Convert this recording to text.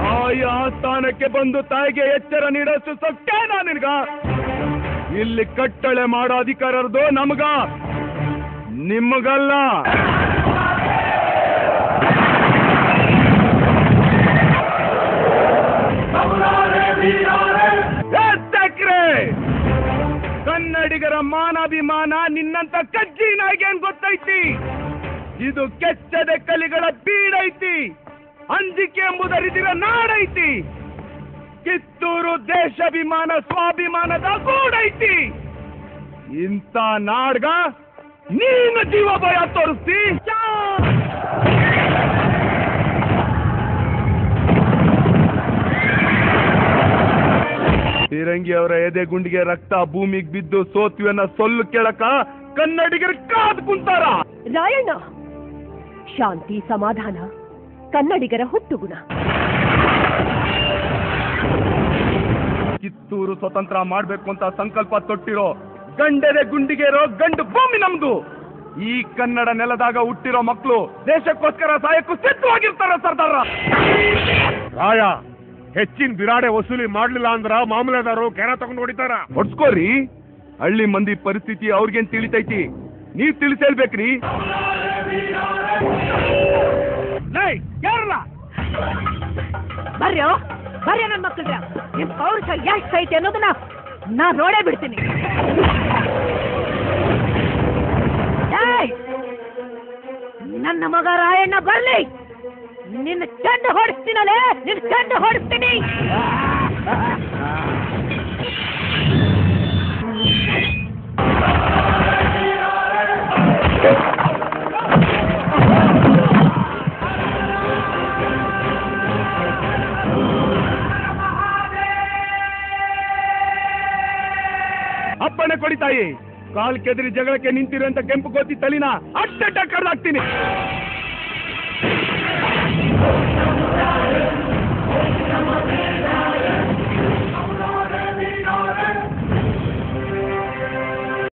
ತಾಯಿ ಆಸ್ಥಾನಕ್ಕೆ ಬಂದು ತಾಯಿಗೆ ಎಚ್ಚರ ನೀಡೋಷ್ಟು ಸೊಕ್ಕೇನಾ ನಿನ್ಗ? ಇಲ್ಲಿ ಕಟ್ಟಳೆ ಮಾಡೋ ಅಧಿಕಾರದ್ದು ನಮಗ, ನಿಮಗಲ್ಲ. ಕನ್ನಡಿಗರ ಮಾನಾಭಿಮಾನ ನಿನ್ನಂತ ಕಜ್ಜಿ ನಾಯಿಗೇನ್ ಗೊತ್ತೈತಿ? ಇದು ಕೆಚ್ಚದ ಕಲಿಗಳ ಬೀಡೈತಿ, ಅಂಜಿಕೆ ಎಂಬುದರಿದಿರ ನಾಡೈತಿ. ಕಿತ್ತೂರು ದೇಶಾಭಿಮಾನ ಸ್ವಾಭಿಮಾನದ ಗೂಡೈತಿ. ಇಂಥ ನಾಡ್ಗ ನೀನು ಜೀವ ಭಯ ತೋರಿಸ್ತಿ? ಫಿರಂಗಿ ಅವರ ಎದೆ ಗುಂಡಿಗೆ ರಕ್ತ ಭೂಮಿಗೆ ಬಿದ್ದು ಸೋತ್ವಿಯನ್ನ ಸೊಲ್ಲು ಕೇಳಕ ಕನ್ನಡಿಗರು ಕಾದ್ ಕುಂತಾರ. ರಾಯಣ್ಣ, ಶಾಂತಿ ಸಮಾಧಾನ ಕನ್ನಡಿಗರ ಹುಟ್ಟುಗುಣ. ಕಿತ್ತೂರು ಸ್ವತಂತ್ರ ಮಾಡ್ಬೇಕು ಅಂತ ಸಂಕಲ್ಪ ತೊಟ್ಟಿರೋ ಗಂಡೆದೆ ಗುಂಡಿಗೆ ಇರೋ ಗಂಡು ಭೂಮಿ ನಮ್ದು. ಈ ಕನ್ನಡ ನೆಲದಾಗ ಹುಟ್ಟಿರೋ ಮಕ್ಕಳು ದೇಶಕ್ಕೋಸ್ಕರ ಸಾಯಕ್ಕೂ ಸಿದ್ಧವಾಗಿರ್ತಾರ ಸರ್ದಾರ. ರಾಯ, ಹೆಚ್ಚಿನ ಬಿರಾಡೆ ವಸೂಲಿ ಮಾಡ್ಲಿಲ್ಲ ಅಂದ್ರ ಮಾಮೂಲೆದಾರು ಕೆರ ತಗೊಂಡು ಹೊಡಿತಾರ. ಹೊಡ್ಸ್ಕೋರಿ. ಹಳ್ಳಿ ಮಂದಿ ಪರಿಸ್ಥಿತಿ ಅವ್ರಿಗೇನ್ ತಿಳಿತೈತಿ, ನೀವ್ ತಿಳಿಸೇಳ್ಬೇಕ್ರಿ. ಬರ್ಯೋ ಬರ್ಯ ನನ್ನ ಮಕ್ಕಳ್ರ, ನಿಮ್ ಪೌರುಷ ಎಷ್ಟು ಐತಿ ಅನ್ನೋದನ್ನ ನಾ ನೋಡೇ ಬಿಡ್ತೀನಿ. ನನ್ನ ಮಗ ರಾಯಣ್ಣ ಬರ್ಲಿ, ನಿನ್ನ ಚೆಂಡು ಹೊಡಿಸ್ತೀನಲ್ಲೇ, ನಿನ್ನ ಚೆಂಡು ಹೊಡಿಸ್ತೀನಿ. ಅಪ್ಪಣೆ ಕೊಡಿ ತಾಯಿ. ಕಾಲ್ ಕೆದರಿ ಜಗಳಕ್ಕೆ ನಿಂತಿರುವಂತ ಕೆಂಪು ಕೋತಿ ತಲಿನ ಅಡ್ಡ ಕಡ್ದಾಕ್ತೀನಿ.